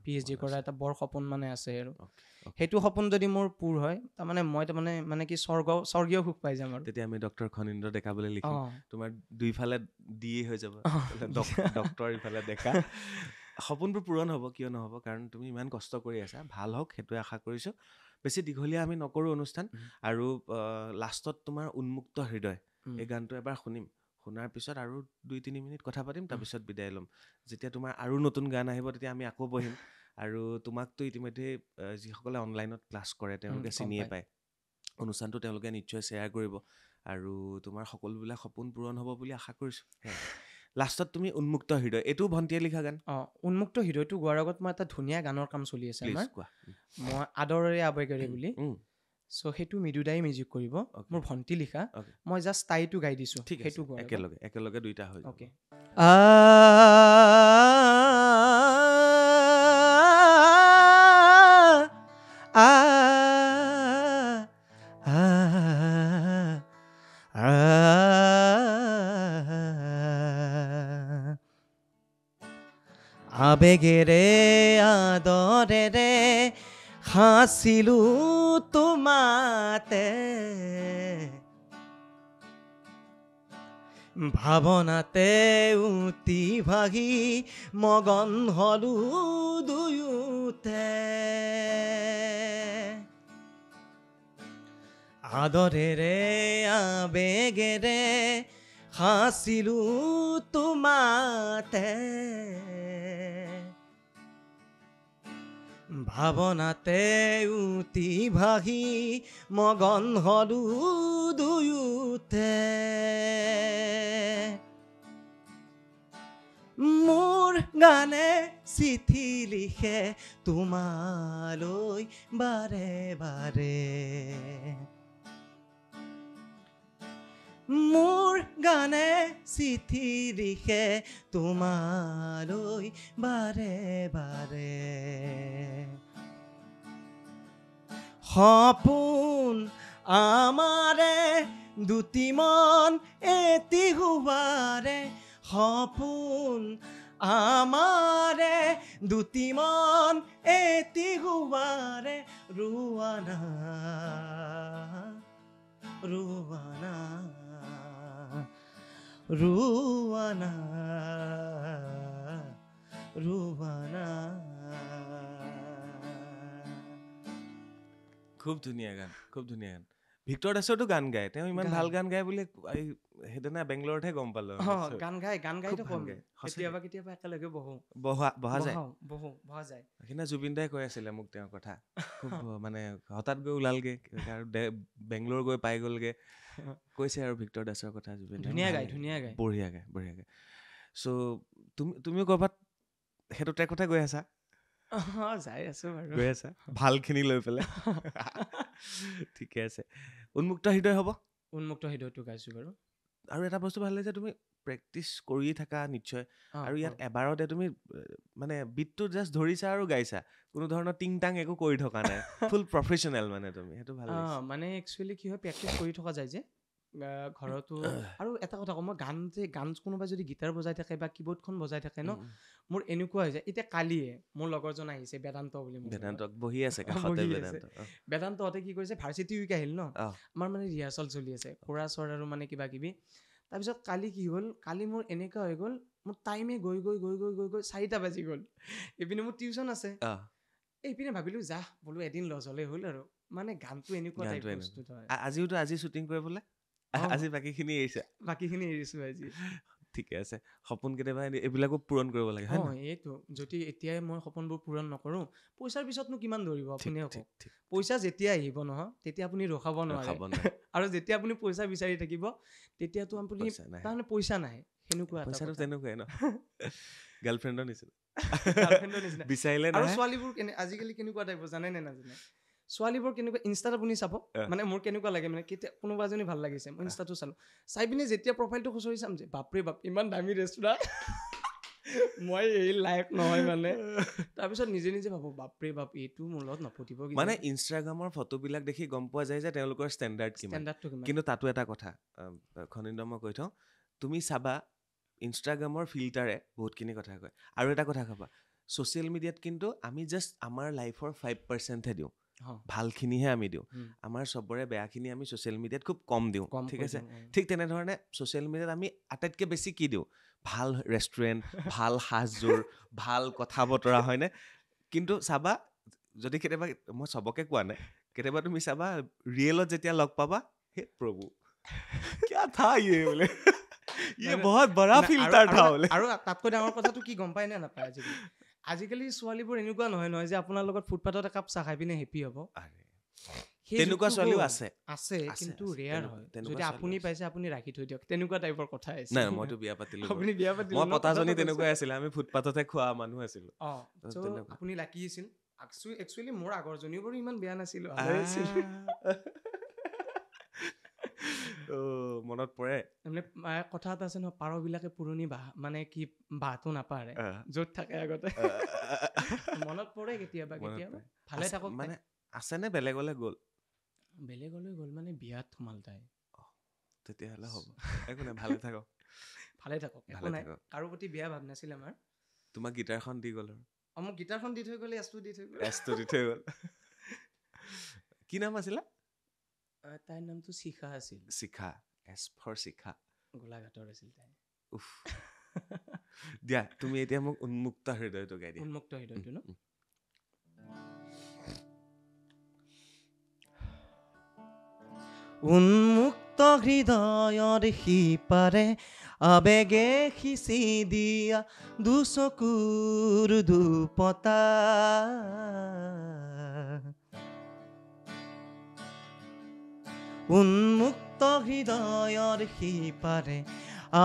PhD কৰা এটা বৰ সপোন মানে আছে আৰু সেইটো সপোন যদি মোৰ পূৰ হয় তাৰমানে মই তাৰমানে মানে কি স্বৰ্গীয় সুখ পাই যাম আৰু তেতিয়া আমি ডক্টৰ খনীন্দ্ৰ ডেকা বুলি লিখিম তোমাৰ দুইফালে দিয়ে হৈ যাব ডক্টৰ ইফালে ডেকা সপোনবোৰ পূৰণ হ'ব কিয় নহ'ব কাৰণ তুমি ইমান কষ্ট কৰি আছা ভাল হওক সেইটোৱে আশা কৰিছোঁ বেছি দীঘলীয়া আমি নকৰোঁ অনুষ্ঠান আৰু লাষ্টত তোমাৰ উন্মুক্ত হৃদয় এই গানটো এবাৰ শুনাৰ পিছত আৰু 2-3 মিনিট কথা পাতিম তাৰপিছত বিদায় ল'ম যেতিয়া তোমাৰ আৰু নতুন গান আহিব তেতিয়া আমি আকৌ বহিম আৰু তোমাকতো ইতিমধ্যে যিসকলে অনলাইনত ক্লাছ কৰে তেওঁলোকে চিনিয়ে পায় অনুষ্ঠানটো তেওঁলোকে নিশ্চয় শ্বেয়াৰ কৰিব আৰু তোমাৰ সকলোবিলাক সপোন পূৰণ হ'ব বুলি আশা কৰিছোঁ লাষ্টত তুমি উন্মুক্ত হৃদয় এইটো ভণ্টিয়ে লিখা গান উন্মুক্ত হৃদয়টো গোৱাৰ আগত মই এটা ধুনীয়া গানৰ কাম চলি আছে আমাৰ মই আদৰেৰে আৱেগেৰে বুলি চ' সেইটো মৃদুদাই মিউজিক কৰিব মোৰ ভণ্টি লিখা মই জাষ্ট তাইটো গাই দিছোঁ সেইটো একেলগে দুইটা হৈ যাব আবেগেৰে আদৰেৰে সাঁচিলো তোমাতে ভাৱনাতে উটি ভাগি মগন হলো দুয়োতে আদৰেৰে আবেগেৰে সাঁচিলো তোমাতে ভাৱনাতে উটি ভাগি মগন হলো দুয়োতে মোৰ গানে চিঠি লিখে তোমালৈ বাৰে বাৰে মোৰ গানে চিঠি লিখে তোমালৈ বাৰে বাৰে সপোন আমাৰে দুটি মন এটি হোৱাৰে সপোন আমাৰে দুটি মন এটি হোৱাৰে ৰোৱানা ৰোৱানা ৰোৱানা ৰোৱানা খুব ধুনীয়া গান খুব ধুনীয়া গান ভিক্টৰ দাসতো গান গায় তেওঁ ইমান ভাল গান গায় বুলি সেইদিনা বেংগলৰতহে গম পালো গান গাইতো কম কেতিয়াবা কেতিয়াবা একেলগে বহা যায় সেইদিনা জুবিন দাই কৈ আছিলে মোক তেওঁৰ কথা খুব মানে হঠাৎ গৈ ওলালগে আৰু বেংগলোৰ গৈ পাই গ'লগে কৈছে আৰু ভিক্টৰ দাসৰ কথা জুবিন ধুনীয়া গায় বঢ়িয়া গায় চ' তুমিও ক'ৰবাত সেইটো ট্ৰেক কথা গৈ আছা যাই আছো বাৰু গৈ আছা ভালখিনি লৈ পেলাই ঠিকে আছে উন্মুক্ত হৃদয় হ'ব উন্মুক্ত হৃদয়টো গাইছো বাৰু আৰু এটা বস্তু ভাল লাগে যে তুমি প্ৰেক্টিচ কৰিয়ে থাকা নিশ্চয় আৰু ইয়াত এবাৰতে তুমি মানে বিটটো জাষ্ট ধৰিছা আৰু গাইছা কোনো ধৰণৰ টিং টাং একো কৰি থকা নাই ফুল প্ৰফেচনেল মানে তুমি সেইটো ভাল লাগিছে মানে একচুৱেলি কি হয় প্ৰেক্টিচ কৰি থকা যায় যে ঘৰতো আৰু এটা কথা কওঁ মই গান কোনোবাই যদি গীটাৰ বজাই থাকে বা কিবৰ্ডখন বজাই থাকে ন মোৰ এনেকুৱা হৈ যায় এতিয়া কালিয়ে মোৰ লগৰজন আহিছে বেদান্ত বুলি বেদান্তক বহি আছে কাষতে বেদান্তহঁতে কি কৰিছে ভাৰ্চিটি উইক আহিল ন আমাৰ মানে ৰিহাৰ্চল চলি আছে কোৰাছ আৰু মানে কিবা কিবি তাৰপিছত কালি কি হ'ল কালি মোৰ এনেকুৱা হৈ গ'ল মোৰ টাইমে গৈ 4টা বাজি গ'ল এইপিনে মোৰ টিউচন আছে এইপিনে ভাবিলো বোলো এদিন লজ হ'লে হ'ল আৰু মানে গানটো এনেকুৱা টাইপ বস্তু আজিওতো আজি শ্বুটিং কৰিবলৈ আজি বাকীখিনি এৰিছো আজি ঠিকে আছে সপোন কেতিয়াবা এইবিলাকো পূৰণ কৰিব লাগে এইটো যদি এতিয়াই মই সপোনবোৰ পূৰণ নকৰো পইচাৰ পিছতনো কিমান দৌৰিব আপুনি পইচা যেতিয়া আহিব নহয় তেতিয়া আপুনি ৰখাব নোৱাৰে আৰু যেতিয়া আপুনি পইচা বিচাৰি থাকিব তেতিয়াতো আপুনি তাৰমানে পইচা নাই সেনেকুৱা পইচাটো তেনেকুৱাই ন গাৰ্লফ্ৰেণ্ডৰ নিচিনা বিচাৰিলে আৰু ছোৱালীবোৰ আজিকালি কেনেকুৱা টাইপৰ জানে নে নাজানে ছোৱালীবোৰ কেনেকুৱা ইনষ্টাত আপুনি চাব মানে মোৰ কেনেকুৱা লাগে মানে কেতিয়া কোনোবা এজনী ভাল লাগিছে মই ইনষ্টাটো চালো চাই পিনে যেতিয়া প্ৰফাইলটো খুচৰি চাম যে বাপৰে বাপ ইমান দামী ৰেষ্টুৰাণ্ট মই এই লাইক নহয় মানে তাৰপিছত নিজে ভাবো বাপৰে বাপ এইটো মোৰ লগত নপঠিব মানে ইনষ্টাগ্ৰামৰ ফটোবিলাক দেখি গম পোৱা যায় যে তেওঁলোকৰ ষ্টেণ্ডাৰ্ড কিমান কিন্তু তাতো এটা কথা খনিন্দ মই কৈ থওঁ তুমি চাবা ইনষ্টাগ্ৰামৰ ফিল্টাৰে বহুতখিনি কথা কয় আৰু এটা কথা কবা ছ'চিয়েল মিডিয়াত কিন্তু আমি জাষ্ট আমাৰ লাইফৰ 5%হে দিওঁ ভালখিনিহে আমি দিওঁ আমাৰ চবৰে বেয়াখিনি আমি ছ'চিয়েল মিডিয়াত খুব কম দিওঁ ঠিক আছে ঠিক তেনেধৰণে ছ'চিয়েল মিডিয়াত আমি আটাইতকৈ বেছি কি দিওঁ ভাল ৰেষ্টুৰেণ্ট ভাল সাজযোৰ ভাল কথা বতৰা হয়নে কিন্তু চাবা যদি কেতিয়াবা মই চবকে কোৱা নাই কেতিয়াবা তুমি চাবা ৰিয়েলত যেতিয়া লগ পাবা হে প্ৰভু কিয়া থা ইয়ে বোলে ইয়ে বহুত বড়া ফিল্টাৰ থা বোলে আৰু তাতকৈ ডাঙৰ কথাটো কি গম পায় নে নাপায় আজিকালি ছোৱালীবোৰ এনেকুৱা নহয় যে আপোনাৰ লগত ফুটপাথত একাপ চাহ খাই পিনে হেপী হ'ব তেনেকুৱা ছোৱালীও আছে কিন্তু ৰেয়াৰ হয় যদি আপুনি পাইছে আপুনি ৰাখি থৈ দিয়ক তেনেকুৱা টাইপৰ কথা আছে নাই মইতো বিয়া পাতিলো আপুনি বিয়া পাতিলে মই পতাজনী তেনেকুৱাই আছিলে আমি ফুটপাথতে খোৱা মানুহ আছিলো আপুনি লাকি আছিল একচুৱেলি মোৰ আগৰজনীও বাৰু ইমান বেয়া নাছিল মনত পৰে কথা এটা আছে ন পাৰবিলাকে পুৰণি মানে কি বাহটো নাপাৰে য'ত থাকে আগতে মনত পৰে কেতিয়াবা ভালে থাকক মানে আছে নে বেলেগলৈ গ'ল মানে বিয়াত সোমাল তাই তেতিয়াহ'লে হ'ব একো নাই ভালে থাকক একো নাই কাৰো প্ৰতি বেয়া ভাৱ নাছিল আমাৰ তোমাক গিটাৰখন দি গ'ল আৰু মোক গিটাৰখন দি থৈ গ'লে এছটো দি থৈ গ'ল কি নাম আছিলে তাইৰ নামটো শিখা আছিল শিখা এছ ফৰ শিখা গোলাঘাটৰ আছিল তাই উফ দিয়া তুমি এতিয়া মোক উন্মুক্ত হৃদয়টো গাই দিয়া উন্মুক্ত হৃদয়টো ন উন্মুক্ত হৃদয়ৰ সিপাৰে আবেগে সিঁচি দিয়া দুচকুৰ দুপতা উন্মুক্ত হৃদয়ৰ সিপাৰে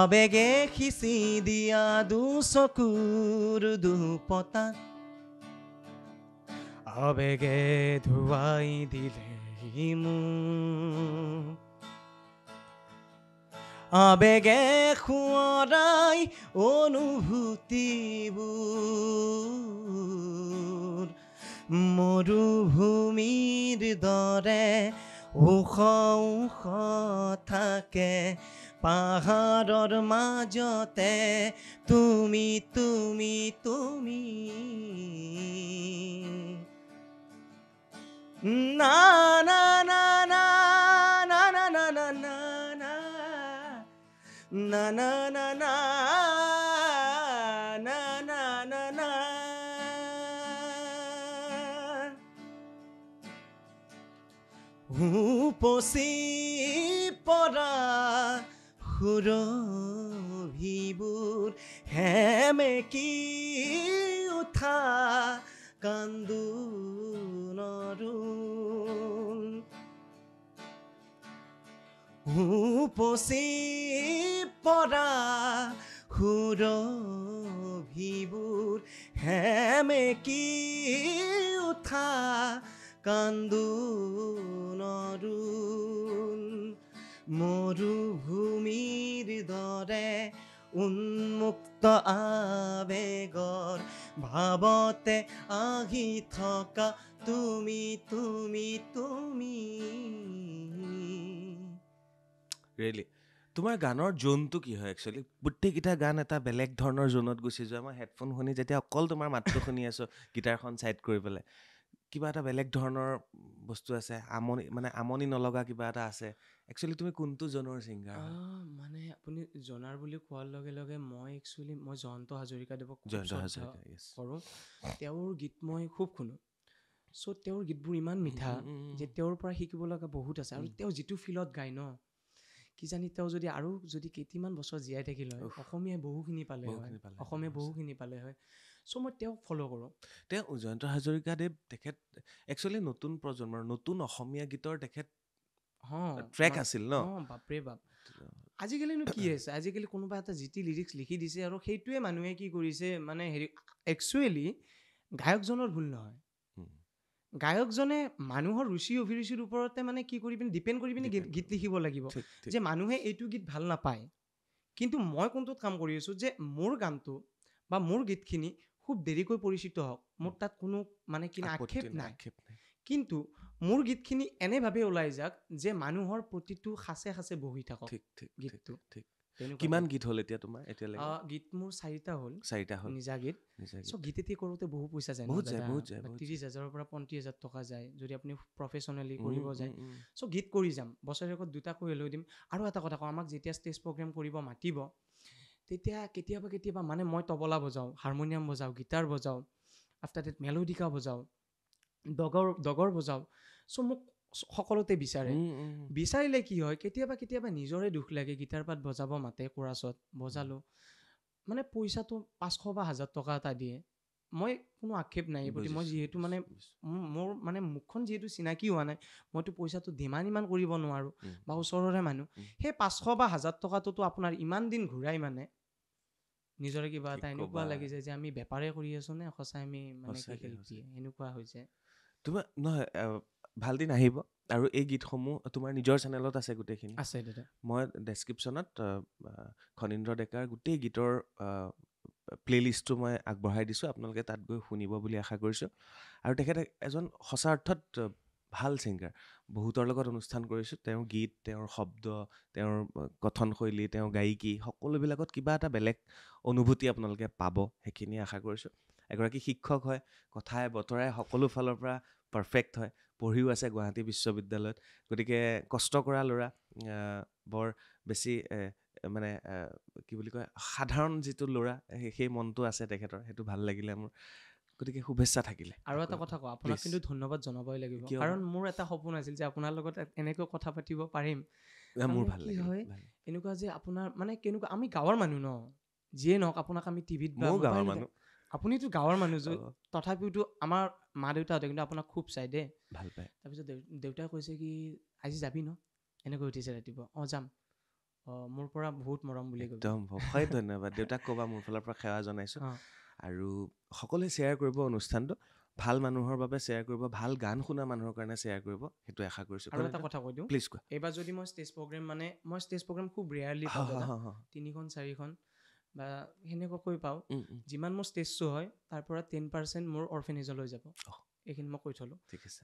আবেগে সিঁচি দিয়া দুচকুৰ দুপতা আবেগে ধুৱাই দিলে আবেগে সোঁৱৰাই অনুভূতিবোৰ মৰুভূমিৰ দৰে ওখ ওখ থাকে পাহাৰৰ মাজতে তুমি তুমি তুমি না না না না না না না না না না na na na na na na na na উপচি পৰা সুৰভিবোৰ হেমেকি উঠা কান্দোনৰো উপচি পৰা সুৰভিবোৰ হেমেকি উঠা কান্দোনৰো মৰুভূমিৰ দৰে উন্মুক্ত আবেগৰ ভাৱতে আহি থকা তুমি তুমি তুমি ৰিয়েলি তোমাৰ গানৰ জোনটো কি হয় একচুৱেলি গোটেইকেইটা গান এটা বেলেগ ধৰণৰ জোনত গুচি যোৱা মই হেডফোন শুনি যেতিয়া অকল তোমাৰ মাতটো শুনি আছোঁ গিটাৰখন ছাইড কৰি পেলাই কিবা এটা বেলেগ ধৰণৰ বস্তু আছে আমনি নলগা কিবা এটা আছে একচুৱেলি তুমি কোনটো জোনৰ ছিংগাৰ মানে আপুনি জনাৰ বুলি কোৱাৰ লগে লগে মই জয়ন্ত হাজৰিকাদেৱক কৰোঁ তেওঁৰ গীত মই খুব শুনো চ' তেওঁৰ গীতবোৰ ইমান মিঠা যে তেওঁৰ পৰা শিকিব লগা বহুত আছে আৰু তেওঁ যিটো ফিলত গায় ন কিজানি তেওঁ যদি কেইটিমান বছৰ জীয়াই থাকিল হয় অসমীয়াই বহুখিনি পালে হয় চ' মই তেওঁক ফ'ল' কৰোঁ তেওঁ জয়ন্ত হাজৰিকাদেৱ তেখেত একচুৱেলি নতুন প্ৰজন্মৰ নতুন অসমীয়া গীতৰ তেখেত ট্ৰেক আছিল ন বাপৰে বাপ আজিকালিনো কি হৈছে আজিকালি কোনোবা এটা জিটি লিৰিক্স লিখি দিছে আৰু সেইটোৱে মানুহে কি কৰিছে মানে একচুৱেলি গায়কজনৰ ভুল নহয় গায়কজনে মানুহৰ ৰুচি অভিৰুচিৰ ওপৰতে মানে কি কৰি পিনে ডিপেণ্ড কৰি পিনে গীত লিখিব লাগিব যে মানুহে এইটো গীত ভাল নাপায় কিন্তু মই কোনটোত কাম কৰি আছোঁ যে মোৰ গানটো বা মোৰ গীতখিনি খুব দেৰিকৈ পৰিচিত হওক মোৰ তাত কোনো মানে কি আক্ষেপ নাই কিন্তু মোৰ গীতখিনি এনেভাৱে ওলাই যাওক যে মানুহৰ প্ৰতিটো সাঁচে সাঁচে বহি থাকক গীতটো কিমান গীত হ'ল এতিয়া তোমাৰ এতিয়ালৈকে গীত মোৰ 4টা হ'ল নিজা গীত চ' গীত এটি কৰোঁতে বহু পইচা যায় 30,000 পৰা 35,000 টকা যায় যদি আপুনি প্ৰফেচনেলি কৰিব যায় চ' গীত কৰি যাম বছৰেকত 2টাকৈ লৈ দিম আৰু এটা কথা কওঁ আমাক যেতিয়া ষ্টেজ প্ৰগ্ৰেম কৰিব মাতিব তেতিয়া কেতিয়াবা মানে মই তবলা বজাওঁ হাৰমনিয়াম বজাওঁ গীটাৰ বজাওঁ আফটাৰ ডেট মেলোডিকা বজাওঁ ডগৰ বজাওঁ চ' মোক সকলোতে বিচাৰিলে কি হয় কেতিয়াবা নিজৰে দুখ লাগে গীটাৰ পাত বজাব মাতে কোৰাছত বজালোঁ মানে পইচাটো 500 বা 1000 টকা এটা দিয়ে মই কোনো আক্ষেপ নাই এই প্ৰতি মই যিহেতু মানে মোৰ মানে মুখখন যিহেতু চিনাকি হোৱা নাই মইতো পইচাটো ইমান কৰিব নোৱাৰোঁ বা ওচৰৰে মানুহ সেই 500 বা 1000 টকাটোতো আপোনাৰ ইমান দিন ঘূৰাই মানে নিজৰে কিবা এটা এনেকুৱা লাগি যায় যে আমি বেপাৰে কৰি আছোঁ নে সঁচাই আমি মানে এনেকুৱা হৈছে তোমাৰ নহয় ভাল দিন আহিব আৰু এই গীতসমূহ তোমাৰ নিজৰ চেনেলত আছে গোটেইখিনি আছে দাদা মই ডেছক্ৰিপশ্যনত খনীন্দ্ৰ ডেকাৰ গোটেই গীতৰ প্লে'লিষ্টটো মই আগবঢ়াই দিছোঁ আপোনালোকে তাত গৈ শুনিব বুলি আশা কৰিছোঁ আৰু তেখেতে এজন সঁচা অৰ্থত ভাল ছিংগাৰ বহুতৰ লগত অনুষ্ঠান কৰিছোঁ তেওঁৰ গীত তেওঁৰ শব্দ তেওঁৰ কথনশৈলী তেওঁৰ গায়িকী সকলোবিলাকত কিবা এটা বেলেগ অনুভূতি আপোনালোকে পাব সেইখিনি আশা কৰিছোঁ এগৰাকী শিক্ষক হয় কথাই বতৰাই সকলো ফালৰ পৰা পাৰফেক্ট হয় পঢ়িও আছে গুৱাহাটী বিশ্ববিদ্যালয়ত গতিকে কষ্ট কৰা ল'ৰা বৰ বেছি মানে কি বুলি কয় সাধাৰণ যিটো ল'ৰা সেই মনটো আছে তেখেতৰ সেইটো ভাল লাগিলে মোৰ গতিকে শুভেচ্ছা থাকিলে আৰু এটা কথা কওঁ আপোনাক কিন্তু ধন্যবাদ জনাবই লাগিব কাৰণ মোৰ এটা সপোন আছিল যে আপোনাৰ লগত এনেকৈ কথা পাতিব পাৰিম মোৰ ভাল কি হয় এনেকুৱা যে আপোনাৰ মানে কেনেকুৱা আমি গাঁৱৰ মানুহ ন যিয়ে নহওক আপোনাক আমি টিভিত বা গাঁৱৰ মানুহ আপুনিতো গাঁৱৰ মানুহ তথাপিওতো আমাৰ মা দেউতাহঁতে কিন্তু আপোনাক খুব চাই দেই ভাল পায় তাৰপিছত দেউতাই কৈছে কি আজি যাবি ন এনেকৈ উঠিছে ৰাতিপুৱা যাম মোৰ পৰা বহুত মৰম বুলি একদম ভয় ধন্যবাদ দেউতাক ক'বা মোৰ ফালৰ পৰা সেৱা জনাইছোঁ আৰু সকলোৱে শ্বেয়াৰ কৰিব অনুষ্ঠানটো ভাল মানুহৰ বাবে শ্বেয়াৰ কৰিব ভাল গান শুনা মানুহৰ কাৰণে শ্বেয়াৰ কৰিব সেইটো আশা কৰিছোঁ আৰু এটা কথা কৈ দিওঁ প্লিজ কোৱা এইবাৰ যদি মই ষ্টেজ প্ৰগ্ৰেম মানে মই ষ্টেজ প্ৰগ্ৰেম খুব ৰেয়াৰলি পাওঁ 3খন 4খন বা সেনেকুৱাকৈ পাওঁ যিমান মোৰ ষ্টেজ শ্ব' হয় তাৰ পৰা 10% মোৰ অৰ্ফেনেজলৈ যাব এইখিনি মই কৈ থ'লোঁ ঠিক আছে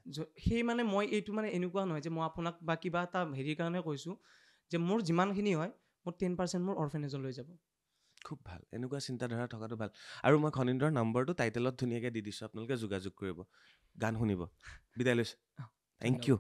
সেই মানে মই এইটো মানে এনেকুৱা নহয় যে মই আপোনাক বা কিবা এটা হেৰিৰ কাৰণে কৈছোঁ যে মোৰ যিমানখিনি হয় মোৰ 10% মোৰ অৰ্ফেনেজলৈ যাব খুব ভাল এনেকুৱা চিন্তাধাৰা থকাটো ভাল আৰু মই খনীন্দ্ৰৰ নম্বৰটো টাইটেলত ধুনীয়াকৈ দি দিছোঁ আপোনালোকে যোগাযোগ কৰিব গান শুনিব বিদায় লৈছোঁ থেংক ইউ